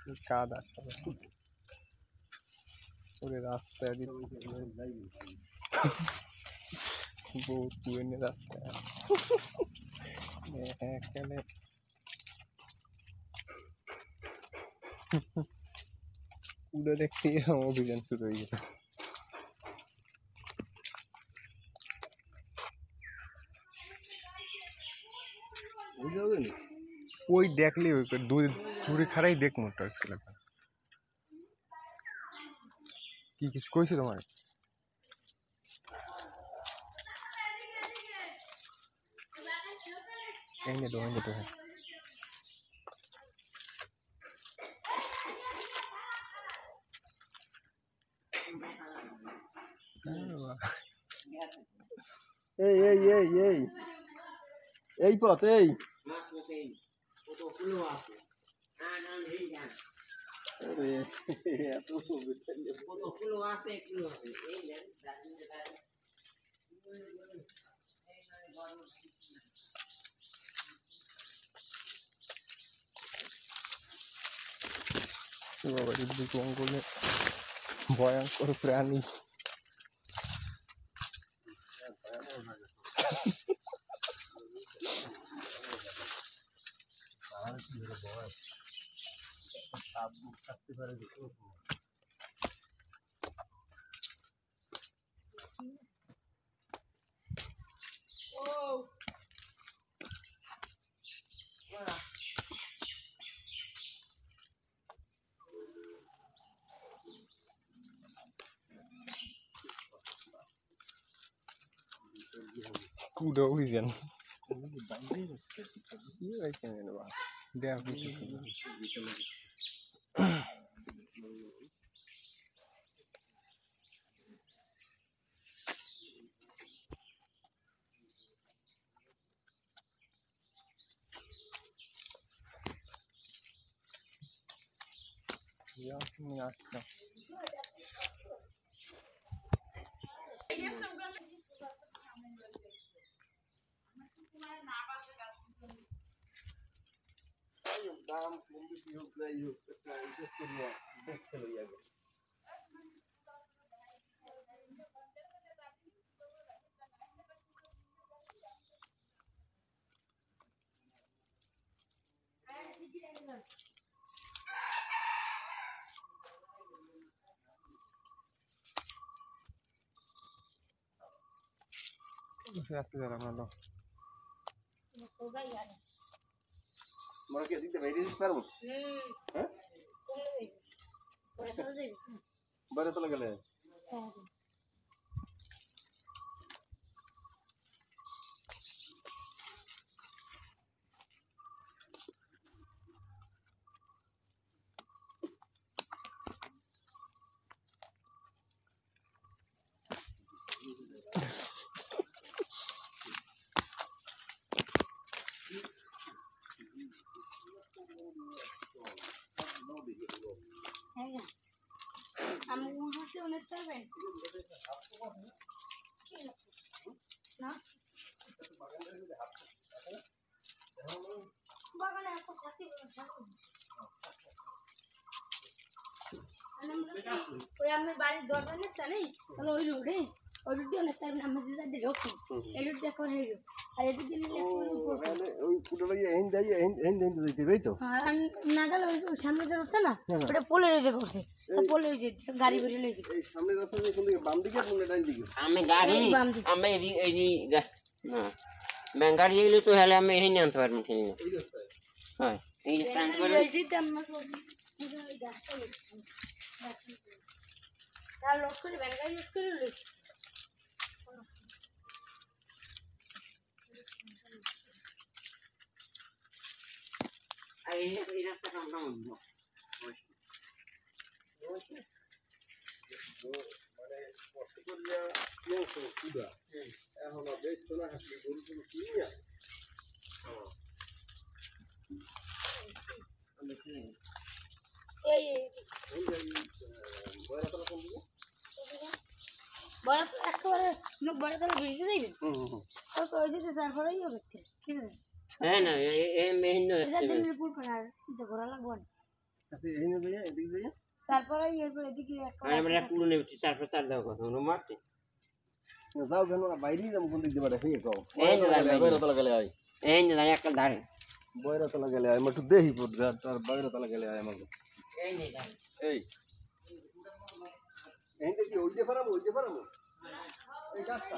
কাদ আসতে ওরে রাস্তায় বহুত পুরনো রাস্তায় এখানে উড়ে দেখতে অভিযান শুরু হয়ে গেল। ওই দেখলি ওই দূরে খারাই দেখ মোটর ছেলেটা কি কিছু কইছে তোমার এই নে তো এই এই এই এই এই পথ এই জঙ্গলে ভয়ঙ্কর প্রাণী kuda hujan iya kayaknya Pak dia gitu ya ini asli দাম কম বেশি হোক যাই হোক একটা ইনভেস্ট করিয়া দেখতে লইয়া গেল asli dalam malam তোমরা কি দিতে বাইরে দিতে পারবো হ্যাঁ বাইরে তো গেলে আমি উড়তে অনেক পারবেন না বাগানে এত খাতি ওই আমার বাড়ির দরজা নিচ্ছে নেই তাহলে ওই রুটে ওই রুটে অনেক টাইম আমার দিদি রক্ষি এই রুট দেখো হয়ে গেল আর এদিকে নিলে ওই পুরো এহিন যাই এহিন দিতে পাই তো না গেলে ওই সামনে যে রুটটা না ওটা পোলে রয়েছে করছে তো পোলে রয়েছে গাড়ি বেরিয়ে লয়েছে এই সামনে রাস্তা দিয়ে কোন দিকে বাম দিকে কোন ডান দিকে আমি গাড়ি আমি এই না ব্যাঙ্গারি গেলে তো হেলে আমি এই আনতে পারবো কিনে হ্যাঁ এই যে স্ট্যান্ড করে তার লোক করে ব্যাঙ্গারি ইউজ করে লয়েছে আর এই রাস্তা কামটা মন্দ মানে কষ্ট করিয়া কিনছো কুদা এখন দেখছো না হাসি গরু কোনো কিনিয়া এই বয়রাতলা কোন দিকে বড় একেবারে লোক বড় তাহলে ভিজে যাইবে আর তো ওই যে সার্ভারই হবে ঠিক আছে হ্যাঁ না এই মেহিন এটা দিনের পুল পার এটা ঘোরা লাগবে আচ্ছা এই নে ভাইয়া এদিকে যাইয়া তারপরে এরপর এদিকে একটা আর আমরা কুলো নেব তারপর তার দাও কথা আমরা মারতে যাও কেন বাইরে যাবো কোন দিক দিয়ে বাড়া হয়ে যাও এই যে বাইরে তলা গেলে আয় এই যে দাঁড়িয়ে একটা ধারে বাইরে তলা গেলে আয় একটু দেহি পড় আর বাইরে তলা গেলে আয় আমাকে এই যে দাঁড়িয়ে এই এই দেখি ওই যে ফারামো এই গাছটা